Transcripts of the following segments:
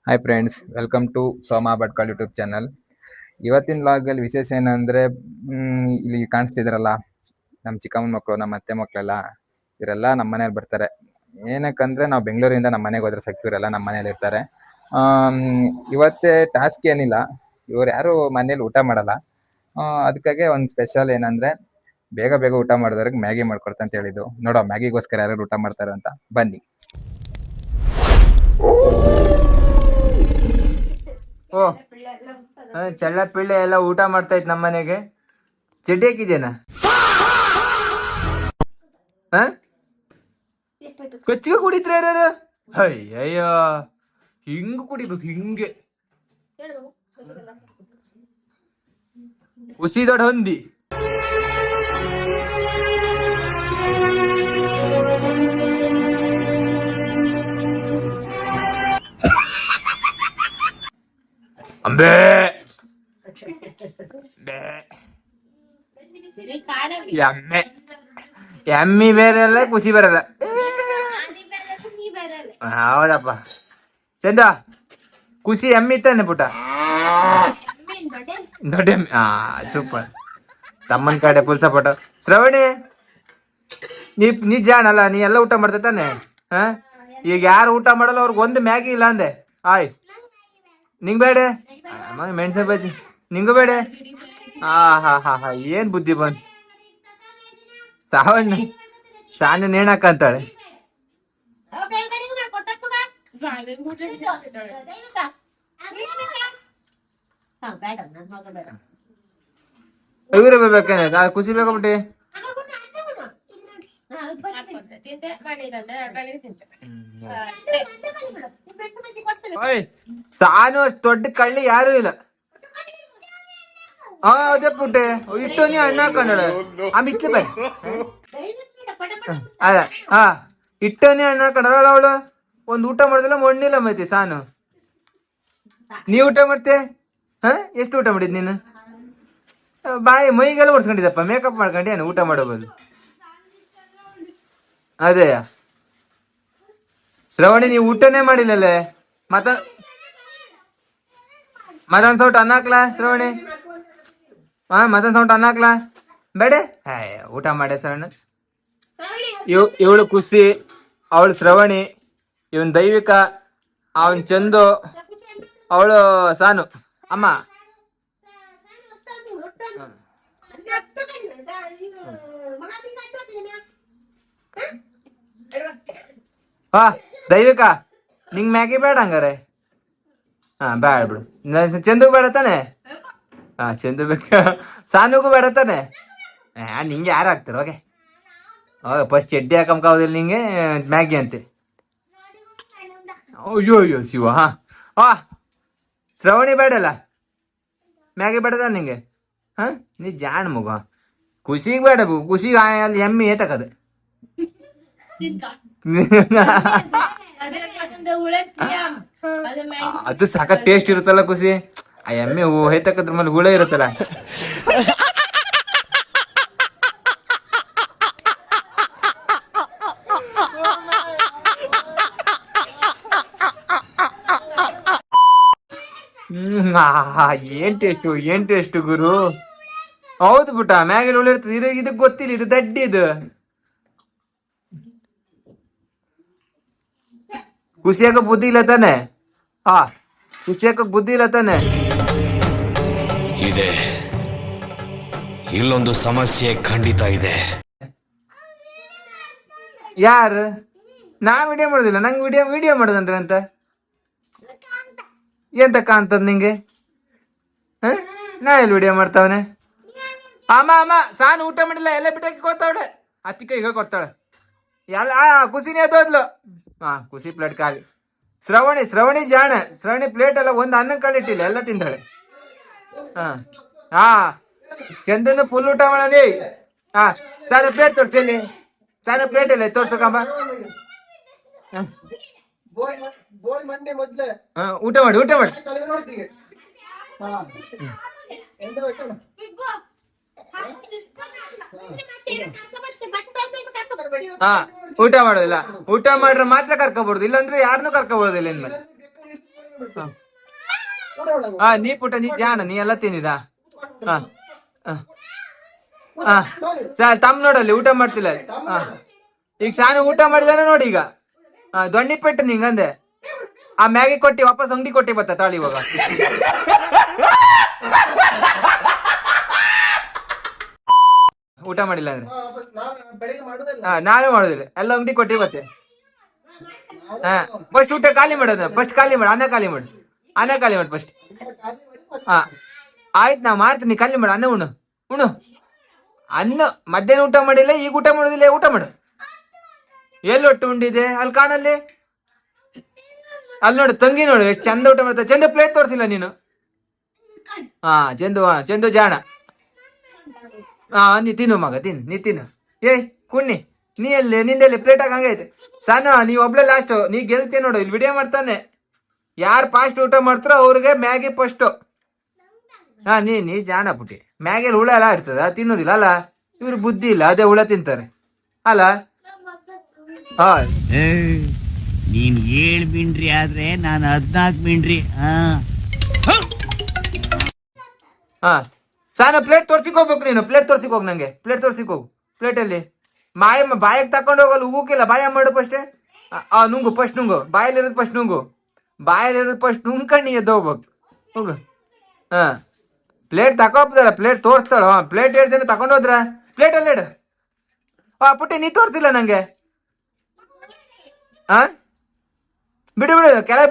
Hi friends, welcome to Soma Bhatkal YouTube channel. ಇವತ್ತಿನ ವ್ಲಾಗಲ್ಲಿ ವಿಶೇಷ ಏನಂದರೆ, ಇಲ್ಲಿ ಕಾಣಿಸ್ತಿದ್ರಲ್ಲ ನಮ್ಮ ಚಿಕ್ಕಮ್ಮನ ಮಕ್ಕಳು, ನಮ್ಮ ಅತ್ತೆ ಮಕ್ಕಳೆಲ್ಲ ಇವರೆಲ್ಲ ನಮ್ಮ ಮನೇಲಿ ಬರ್ತಾರೆ. ಏನಕ್ಕಂದರೆ ನಾವು ಬೆಂಗಳೂರಿಂದ ನಮ್ಮ ಮನೆಗೆ ಹೋದ್ರೆ ಸಾಕು, ಇವರೆಲ್ಲ ನಮ್ಮ ಮನೇಲಿ ಇರ್ತಾರೆ. ಇವತ್ತೇ ಟಾಸ್ಕ್ ಏನಿಲ್ಲ, ಇವ್ರು ಯಾರು ಮನೇಲಿ ಊಟ ಮಾಡಲ್ಲ. ಅದಕ್ಕಾಗೆ ಒಂದು ಸ್ಪೆಷಲ್ ಏನಂದರೆ, ಬೇಗ ಬೇಗ ಊಟ ಮಾಡಿದವ್ರಿಗೆ ಮ್ಯಾಗಿ ಮಾಡ್ಕೊಡ್ತಾ ಅಂತ ಹೇಳಿದ್ದು. ನೋಡೋ ಮ್ಯಾಗಿಗೋಸ್ಕರ ಯಾರು ಊಟ ಮಾಡ್ತಾರೆ ಅಂತ ಬನ್ನಿ. ಓ ಚಳ್ಳ ಪಿಳ್ಳೆ ಎಲ್ಲ ಊಟ ಮಾಡ್ತಾ ಇತ್ತು ನಮ್ಮ ಮನೆಗೆ. ಚಡ್ಡಿ ಹಾಕಿದೇನ? ಕೊಚ್ಚಿಗೆ ಕುಡಿತ್ರ ಯಾರು? ಅಯ್ಯಯ್ಯೋ, ಹಿಂಗ ಕುಡಿಬೇಕು, ಹಿಂಗೆ ಉಸಿ ದೊಡ್ಡ ಹೊಂದಿ. ಅಂಬೆ ಎಮ್ಮೆ ಎಮ್ಮಿ ಬೇರೆಲ್ಲ, ಖುಷಿ ಬರಲ್ಲ. ಹೌದಪ್ಪ ಚಂದ, ಖುಷಿ ಎಮ್ಮಿ ಇತ್ತಾನೆ ಪುಟ, ದೊಡ್ಡ ಎಮ್ಮಿ. ಸೂಪರ್, ತಮ್ಮನ ಕಡೆ ಫುಲ್ ಸಪೋರ್ಟ್. ಶ್ರವಣಿ, ನೀ ಜಾಣಲ್ಲ, ನೀ ಎಲ್ಲ ಊಟ ಮಾಡ್ತಾ ತಾನೆ. ಈಗ ಯಾರು ಊಟ ಮಾಡಲ್ಲ ಅವ್ರಿಗೆ ಒಂದು ಮ್ಯಾಗಿ ಇಲ್ಲ ಅಂದೆ. ಆಯ್ ನಿಂಗ್ ಬೇಡ ಮೆಣಸೆ ಬಜ್ಜಿ, ನಿಂಗು ಬೇಡ. ಹಾ ಏನ್ ಬುದ್ಧಿ ಬಂದ್. ಸಾವಣ್ಣ ಸಾನು ನೇಣಾಕಂತಾಳೆ. ಇವ್ರೆ ಬೇಕೇನೆ, ಖುಷಿ ಬೇಕಬಿಟ್ಟಿ. ಸಾನು ಅಷ್ಟು ದೊಡ್ಡ ಕಳ್ಳಿ ಯಾರು ಇಲ್ಲ. ಅದೇ ಪುಟ್ಟೆ ಇಟ್ಟು ನೀ ಅಣ್ಣ ಹಾಕೊಂಡ ಇಟ್ಲಿ ಬೈ. ಅದ ಇಟ್ಟನೇ ಅಣ್ಣ ಹಾಕೊಂಡಲ್ಲ ಅವಳು. ಒಂದ್ ಊಟ ಮಾಡಿದಿಲ್ಲ, ಮೊಣ್ಣಿಲ್ಲ ಮೈತಿ ಸಾನು. ನೀ ಊಟ ಮಾಡ್ತೆ? ಎಷ್ಟು ಊಟ ಮಾಡಿದ್ ನೀನು? ಬಾಯಿ ಮೈಗೆಲ್ಲ ಒಡ್ಸ್ಕೊಂಡಿದ್ದಪ್ಪ, ಮೇಕಪ್ ಮಾಡ್ಕೊಂಡು ಏನು ಊಟ ಮಾಡೋಬೋದು. ಅದೇ ಶ್ರವಣಿ, ನೀವು ಊಟನೇ ಮಾಡಿಲ್ಲಲ್ಲೇ. ಮತ್ತೊಂದ್ ಸೌಟ್ ಅನ್ನ ಹಾಕ್ಲಾ ಶ್ರವಣಿ? ಮತ್ತೊಂದ್ ಸೌಟ್ ಅನ್ನ ಹಾಕ್ಲಾ? ಬೇಡ, ಊಟ ಮಾಡೆ ಶ್ರವಣ. ಇವಳು ಖುಷಿ, ಅವಳು ಶ್ರವಣಿ, ಇವನ್ ದೈವಿಕ, ಅವನ್ ಚಂದು, ಅವಳು ಸಾನು. ಅಮ್ಮ ದೈವಿಕ, ನಿಂಗ್ ಮ್ಯಾಗಿ ಬೇಡ ಹಂಗಾರೆ? ಬೇಡ ಬಿಡು. ಚಂದು ಬೇಡ ತಾನೆ? ಚಂದು ಬೇಕ. ಸಾನುಗೂ ಬೇಡ ತಾನೆ? ನಿಂಗೆ ಯಾರು ಹಾಕ್ತಾರ? ಹೋಗೆ ಫಸ್ಟ್ ಚಡ್ಡಿ ಹಾಕಂಕಾವುದಿಲ್ಲ ನಿಂಗೆ, ಮ್ಯಾಗಿ ಅಂತೆ. ಅಯ್ಯೋ ಅಯ್ಯೋ ಶಿವ. ಶ್ರವಣಿ ಬೇಡಲ್ಲ, ಮ್ಯಾಗಿ ಬೇಡದ ನಿಂಗೆ? ನೀ ಜಾಣ ಮಗ. ಖುಷಿಗೆ ಬೇಡ, ಖುಷಿಗೆ ಅಲ್ಲಿ ಎಮ್ಮಿ ಏತಕದು. ಅದು ಸಾಕ ಟೇಸ್ಟ್ ಇರುತ್ತಲ್ಲ ಖುಷಿ. ಆ ಎಮ್ಮೆ ಹೇತಕ್ಕದ್ರ ಮೇಲೆ ಹುಳ ಇರುತ್ತಲ್ಲ. ಏನ್ ಟೇಸ್ಟು ಗುರು. ಹೌದು ಬಿಟ್ಟ, ಮ್ಯಾಗಿನ ಹುಳ ಇರ್ತದೆ. ಇದಕ್ ಗೊತ್ತಿಲ್ಲ, ಇದು ದಡ್ಡಿ. ಇದು ಖುಷಿಯಾಗ ಬುದ್ಧಿ ಇಲ್ಲ ತಾನೆ? ಖುಷಿಯಾಗ ಬುದ್ಧಿ ಇಲ್ಲ ತಾನೆ? ಇದೆ, ಇಲ್ಲೊಂದು ಸಮಸ್ಯೆ ಖಂಡಿತ ಇದೆ. ಯಾರು? ನಾ ವಿಡಿಯೋ ಮಾಡೋದಿಲ್ಲ, ನಂಗೆ ವಿಡಿಯೋ ಮಾಡೋದಂದ್ರೆ ಅಂತ ಎಂತ ಕಾಣ್ತದ ನಿಂಗೆ? ನಾ ಎಲ್ಲಿ ವಿಡಿಯೋ ಮಾಡ್ತಾವನೆ? ಅಮ್ಮ ಸಾನು ಊಟ ಮಾಡಿಲ್ಲ, ಎಲ್ಲ ಬಿಟ್ಟಾಕಿ ಕೊಡ್ತಾವಳೆ. ಅತ್ತಿಕ ಈಗ ಕೊಡ್ತಾಳೆ ಎಲ್ಲ. ಖುಷಿನೇ ಅದೋದ್ಲು. ಖುಷಿ ಪ್ಲೇಟ್ ಖಾಲಿ. ಶ್ರವಣಿ ಜಾಣ. ಶ್ರವಣಿ ಪ್ಲೇಟ್ ಎಲ್ಲ ಒಂದು ಅನ್ನ ಕಾಲಿಟ್ಟಿಲ್ಲ, ಎಲ್ಲ ತಿಂದಾಳೆ. ಚಂದನ ಫುಲ್ ಊಟ ಮಾಡಲಿ. ಸಾನು ಪ್ಲೇಟ್ ತೋರ್ಸೇನಿ. ಸಾನು ಪ್ಲೇಟ್ ಇಲ್ಲ ತೋರ್ಸಕಂಬ. ಊಟ ಮಾಡಿ. ಊಟ ಮಾಡೋದಿಲ್ಲ. ಊಟ ಮಾಡ್ರೆ ಮಾತ್ರ ಕರ್ಕೋಬಾರ್ದು, ಇಲ್ಲಾಂದ್ರೆ ಯಾರನ್ನೂ ಕರ್ಕೋಬೋದಿಲ್ಲ ಇನ್ಮೇಲೆ. ಹಾ ನೀ ಪುಟ ನೀ ಜಾಣ ನೀ ಎಲ್ಲ ತಿಂದಿದ ಹಾ ಹಾ ತಮ್ಮ ನೋಡಲ್ಲಿ ಊಟ ಮಾಡ್ತಿಲ್ಲ ಹಾ ಈಗ ಸಾನು ಊಟ ಮಾಡಿದಾನೆ ನೋಡಿ ಈಗ ದೊಣ್ಣಿ ಪೆಟ್ಟು ನಿಂಗಂದೆ ಆ ಮ್ಯಾಗಿ ಕೊಟ್ಟಿ ವಾಪಸ್ ಅಂಗಡಿ ಕೊಟ್ಟಿ ಬತ್ತ ತಾಳಿ ಇವಾಗ ಊಟ ಮಾಡಿಲ್ಲ ಅಂದ್ರೆ ನಾನು ಮಾಡುದಿಲ್ಲ ಎಲ್ಲ ಅಂಗಡಿ ಕೊಟ್ಟಿ ಬತ್ತೆ ಹಾ ಫಸ್ಟ್ ಊಟ ಖಾಲಿ ಮಾಡೋದು ಫಸ್ಟ್ ಖಾಲಿ ಮಾಡು ಅನ್ನ ಖಾಲಿ ಮಾಡು ಅನ್ನ ಖಾಲಿ ಮಾಡು ಫಸ್ಟ್ ಹಾ ಆಯ್ತು ನಾ ಮಾಡ್ತೀನಿ ಖಾಲಿ ಮಾಡು ಅನ್ನ ಉಣ್ಣು ಉಣ್ಣು ಅನ್ನ ಮಧ್ಯಾಹ್ನ ಊಟ ಮಾಡಿಲ್ಲ ಈಗ ಊಟ ಮಾಡೋದಿಲ್ಲ ಊಟ ಮಾಡು ಎಲ್ಲಿ ಒಟ್ಟು ಉಂಡಿದೆ ಅಲ್ಲಿ ಕಾಣಲ್ಲಿ ಅಲ್ಲಿ ನೋಡು ತಂಗಿ ನೋಡು ಎಷ್ಟು ಚಂದ ಊಟ ಮಾಡ್ತಾರೆ ಚಂದ ಪ್ಲೇಟ್ ತೋರಿಸಿಲ್ಲ ನೀನು ಹಾ ಚಂದು ಜಾಣ ಹಾ ನೀ ತಿನ್ನು ಮಗ ನೀ ತಿನ್ನು ಏಯ್ ಕುಣ್ಣಿ ನೀ ಎಲ್ಲಿ ನಿಂದೆಲ್ಲಿ ಪ್ಲೇಟ್ ಆಗ ಹಂಗೈತೆ ಸಾನ ನೀ ಒಬ್ಳೆ ಲಾಸ್ಟ್ ನೀ ಗೆಲ್ತೀಯ ನೋಡು ಇಲ್ಲಿ ವಿಡಿಯೋ ಮಾಡ್ತಾನೆ ಯಾರು ಫಾಸ್ಟ್ ಊಟ ಮಾಡ್ತಾರೋ ಅವ್ರಿಗೆ ಮ್ಯಾಗಿ ಫಸ್ಟು ಹಾ ನೀ ಜಾಣ ಪುಟ್ಟಿ ಮ್ಯಾಗಿಯಲ್ಲಿ ಹುಳ ಎಲ್ಲ ಇರ್ತದ ತಿನ್ನೋದಿಲ್ಲ ಅಲ್ಲ ಇವ್ರು ಬುದ್ಧಿ ಇಲ್ಲ ಅದೇ ಹುಳ ತಿಂತಾರೆ ಅಲ್ಲ ಹಾ ನೀನ್ 7 ಮಿಂಡ್ರಿ ಆದ್ರೆ ನಾನು 14 ಮಿಂಡ್ರಿ ಹಾ ಸಾನ ಪ್ಲೇಟ್ ತೋರ್ಸಿಕ್ ಹೋಗ್ಬೇಕು ನೀನು ಪ್ಲೇಟ್ ತೋರ್ಸಿಕ್ ಹೋಗ್ ನಂಗೆ ಪ್ಲೇಟ್ ತೋರ್ಸಿಕ್ ಹೋಗು ಪ್ಲೇಟಲ್ಲಿ ಬಾಯಿಗೆ ತಕೊಂಡು ಹೋಗಲ್ಲ ಉಗುಕಿಲ್ಲ ಬಾಯ ಮಾಡು ಫಸ್ಟ್ ನುಂಗು ಫಸ್ಟ್ ನುಂಗು ಬಾಯಲ್ಲಿರೋದು ಫಸ್ಟ್ ನುಂಗು ಬಾಯಲ್ಲಿರೋದು ಫಸ್ಟ್ ನುಂಗ್ಕಂಡು ನೀ ಎದ್ದು ಹೋಗ್ಬೇಕು ಹೋಗು ಹಾ ಪ್ಲೇಟ್ ತಗೋಬೋದಲ್ಲ ಪ್ಲೇಟ್ ತೋರಿಸ್ತಾಳ ಪ್ಲೇಟ್ 2 ಜನ ತಗೊಂಡು ಹೋದ್ರ ಪ್ಲೇಟ್ ಅಲ್ಲಿ ಇಡು ಪುಟ್ಟಿ ನೀ ತೋರಿಸಿಲ್ಲ ನಂಗೆ ಹಾ ಬಿಡು ಕೆಳಗೆ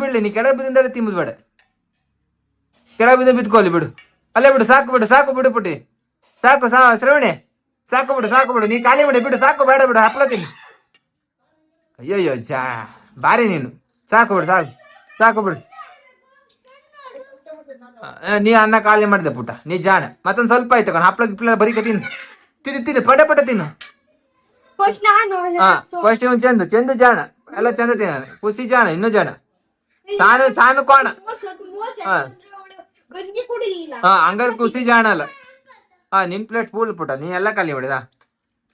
ಬಿಡ್ಲಿ ನೀ ಕೆಳಗೆ ಬಿದ್ದಿಂದಲೇ ತಿಂಬುದು ಬೇಡ ಕೆಳಗೆ ಬಿದ್ದು ಬಿದ್ಕೊಳ್ಳಿ ಬಿಡು ಅಲ್ಲೇ ಬಿಡು ಸಾಕು ಬಿಡು ಪುಟ್ಟಿ ಸಾಕು ಶ್ರವಣಿ ಸಾಕು ಬಿಡು ನೀ ಖಾಲಿ ಮಾಡಿ ಬಿಡು ಸಾಕು ಬೇಡ ಬಿಡು ಹಪ್ಪಳ ತಿನ್ನಿ ಅಯ್ಯಯ್ಯೋ ಬಾರಿ ನೀನು ಸಾಕು ಬಿಡು ನೀ ಅನ್ನ ಖಾಲಿ ಮಾಡಿದೆ ಪುಟ್ಟ ನೀ ಜಾಣ ಮತ್ತೊಂದು ಸ್ವಲ್ಪ ಆಯ್ತು ಕಣ ಹಪ್ಪಳ ಗಿಪ್ಪಳ ಬರೀಕ ತಿನ್ನು ಪಟ ತಿನ್ನು ಹಾ ಫಸ್ಟ್ ಇವನ್ ಚಂದು ಜಾಣ ಎಲ್ಲ ಚಂದ ತಿನ್ನ ಖುಷಿ ಜಾಣ ಇನ್ನೂ ಜಾಣ ಸಾನು ಕೋಣ ಹಾ ಹಂಗಾರೆ ಖುಷಿ ಜಾಣ ಅಲ್ಲ ನಿನ್ ಪ್ಲೇಟ್ ಫುಲ್ ಪುಟ ನೀ ಎಲ್ಲ ಖಾಲಿ ಮಾಡಿದ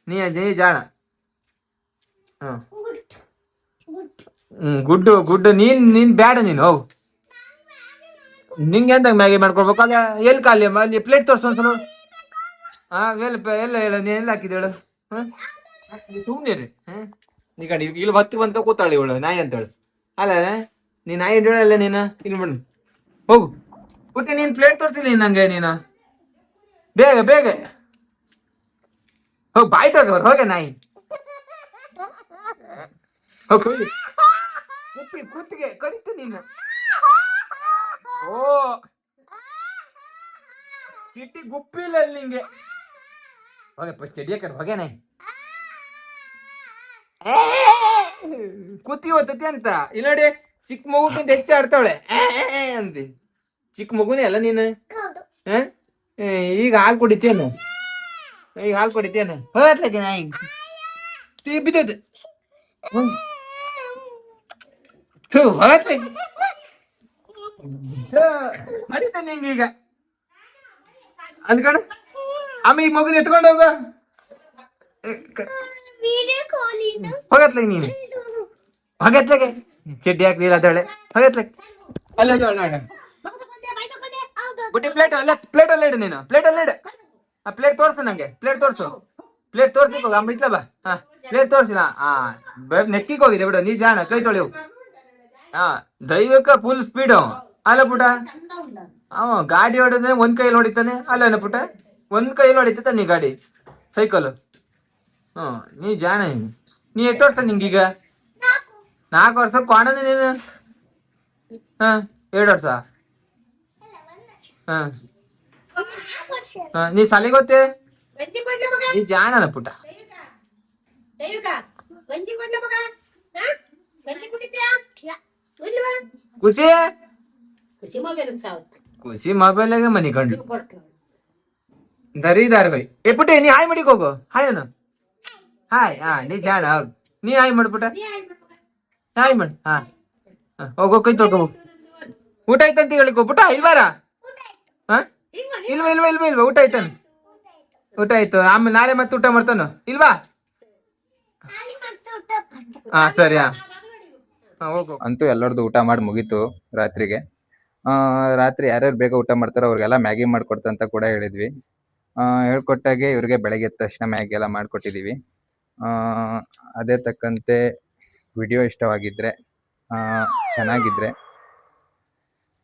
ನೀ ಜಾಣ ಗುಡ್ಡು ನೀನ್ ಬ್ಯಾಡ ನೀನು ಹೋಗು ನಿಂಗೆ ಎಂತ ಮ್ಯಾಗಿ ಮಾಡ್ಕೊಳ್ಬೇಕು ಅಲ್ಲ ಎಲ್ಲಿ ಖಾಲಿ ಅಲ್ಲಿ ಪ್ಲೇಟ್ ತೋರ್ಸು ಒಂದ್ಸಲ ಎಲ್ಲ ನೀ ಎಲ್ಲ ಹಾಕಿದ ಹೇಳು ಸುಮ್ನೆ ರೀ ನೀ ಕಡಿ ಇಲ್ಲಿ ಹೊತ್ತು ಬಂತ ಕೂತಾಳೆ ಇವಳು ನಾಯಿ ಅಂತ ಹೇಳು ಅಲ್ಲ ನೀ ನಾಯಿ ಹೇಳಲ್ಲ ನೀನು ಇಲ್ಲಿ ಬಿಡು ಹೋಗು ಪುಟ್ಟಿ ನೀನ್ ಪ್ಲೇಟ್ ತೋರಿಸಿಲ್ಲ ನಂಗೆ ನೀನು ಬೇಗ ಹೋಗ್ ಬಾಯ್ ತಗೋರ್ ಹೋಗೆ ನಾಯಿ ಕುತ್ತಿಗೆ ಕಡಿತು ನೀನು ಓ ಚಿಟ್ಟಿ ಗುಪ್ಪಿಲ್ಲ ಅಲ್ಲಿ ನಿಂಗೆ ಹೋಗೆ ಫಸ್ಟ್ ಚಡಿಯಕರ್ ಹೋಗೆ ನಾಯಿ ಕುತ್ತಿ ಹೊತ್ತತಿ ಅಂತ ಇಲ್ಲ ನೋಡಿ ಚಿಕ್ಕ ಮಗುಕ್ಕಿಂತ ಹೆಚ್ಚು ಆಡ್ತಾವಳೆ ಅಂತಿ ಚಿಕ್ಕ ಮಗುನೇ ಅಲ್ಲ ನೀನು ಈಗ ಹಾಲು ಕುಡಿತೇನು ಹೋಗತ್ಲಕ್ಕೆ ನಾಯಿ ಬಿದ್ದದ ಹೋಗತ್ಲೆ ಹೊಡಿತಾನೆ ಹಿಂಗ ಈಗ ಅನ್ಕಣ ಆಮೇಲೆ ಈ ಮಗುನ ಎತ್ಕೊಂಡು ಹೋಗ ಹೋಗತ್ಲೆ ನೀನು ಹೋಗತ್ಲೆಗೆ ಚಡ್ಡಿ ಹಾಕ್ಲಿಲ್ಲ ಅದಳೆ ಹೋಗತ್ಲೆ ಅಲ್ಲ ಬುಟ್ಟಿ ಪ್ಲೇಟ್ ಅಲ್ಲ ಇಡು ನೀನು ಪ್ಲೇಟಲ್ಲಿ ಇಡು ಆ ಪ್ಲೇಟ್ ತೋರ್ಸು ನಂಗೆ ಪ್ಲೇಟ್ ತೋರ್ಸಿ ಹೋಗ ಇಟ್ಲ ಬಾ ಪ್ಲೇಟ್ ತೋರ್ಸಿಲ್ಲ ನೆಕ್ಕಿಗೆ ಹೋಗಿದೆ ಬಿಡು ನೀ ಜಾಣ ಕೈ ತೊಳಿ ಹೋಗು ದೈವಕ್ಕ ಫುಲ್ ಸ್ಪೀಡ್ ಅಲ್ಲ ಪುಟ ಗಾಡಿ ಹೊಡೆದ್ರೆ ಒಂದ್ ಕೈಯಲ್ಲಿ ಹೊಡಿತಾನೆ ಅಲ್ಲನ ಪುಟ ಒಂದ್ ಕೈಯಲ್ಲಿ ಹೊಡಿತ ನೀ ಗಾಡಿ ಸೈಕಲ್ ನೀ ಜಾಣ ನೀ ಎಷ್ಟು ವರ್ಷ ನಿಂಗೀಗ 4 ವರ್ಷ ಕಾಣನೆ ನೀನು 2 ವರ್ಷ ನೀ ಸಾಲಿಗೊತ್ತೆ ನೀ ಜಾಣನ ಪುಟ ಖುಷಿ ಮೊಬೈಲ್ ಮನಿ ಕಂಡು ದರಿದಾರ ಬೈ ಏ ಪುಟ್ಟಿ ನೀ ಹಾಯ್ ಮಾಡಿಕ್ ಹೋಗು ಹಾಯ್ ಅನು ಹಾಯ್ ನೀ ಜಾಣ ನೀ ಹಾಯ್ ಮಾಡು ಪುಟ ಹಾಯ್ ಮಾಡು ಹೋಗೋ ಕೈ ತೊಳ್ಕೊ ಊಟ ಆಯ್ತಂತ ಹೇಳಿಕೋ ಪುಟ ಇಲ್ವಾರ ಇಲ್ವಾ ಊಟ ಆಯ್ತಾನ ಊಟ ಆಯ್ತು ಆಮೇಲೆ ನಾಳೆ ಮತ್ತೆ ಊಟ ಮಾಡ್ತಾನ ಇಲ್ವಾ ಸರಿ ಹೋಗು. ಅಂತೂ ಎಲ್ಲರದು ಊಟ ಮಾಡಿ ಮುಗೀತು ರಾತ್ರಿಗೆ. ರಾತ್ರಿ ಯಾರ್ಯಾರು ಬೇಗ ಊಟ ಮಾಡ್ತಾರೋ ಅವ್ರಿಗೆಲ್ಲ ಮ್ಯಾಗಿ ಮಾಡ್ಕೊಡ್ತ ಅಂತ ಕೂಡ ಹೇಳಿದ್ವಿ. ಹೇಳ್ಕೊಟ್ಟಾಗೆ ಇವ್ರಿಗೆ ಬೆಳಗ್ಗೆ ಎದ್ದ ತಕ್ಷಣ ಮ್ಯಾಗಿ ಎಲ್ಲ ಮಾಡ್ಕೊಟ್ಟಿದೀವಿ. ಅದೇ ತಕ್ಕಂತೆ ವಿಡಿಯೋ ಇಷ್ಟವಾಗಿದ್ರೆ ಚೆನ್ನಾಗಿದ್ರೆ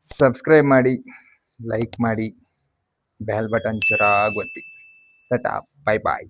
ಸಬ್ಸ್ಕ್ರೈಬ್ ಮಾಡಿ, ಲೈಕ್ ಮಾಡಿ, ಬೆಲ್ ಬಟನ್ ಚುರಾಗ್ ಒತ್ತಿ. ಟಾಟಾ, ಬಾಯ್ ಬಾಯ್.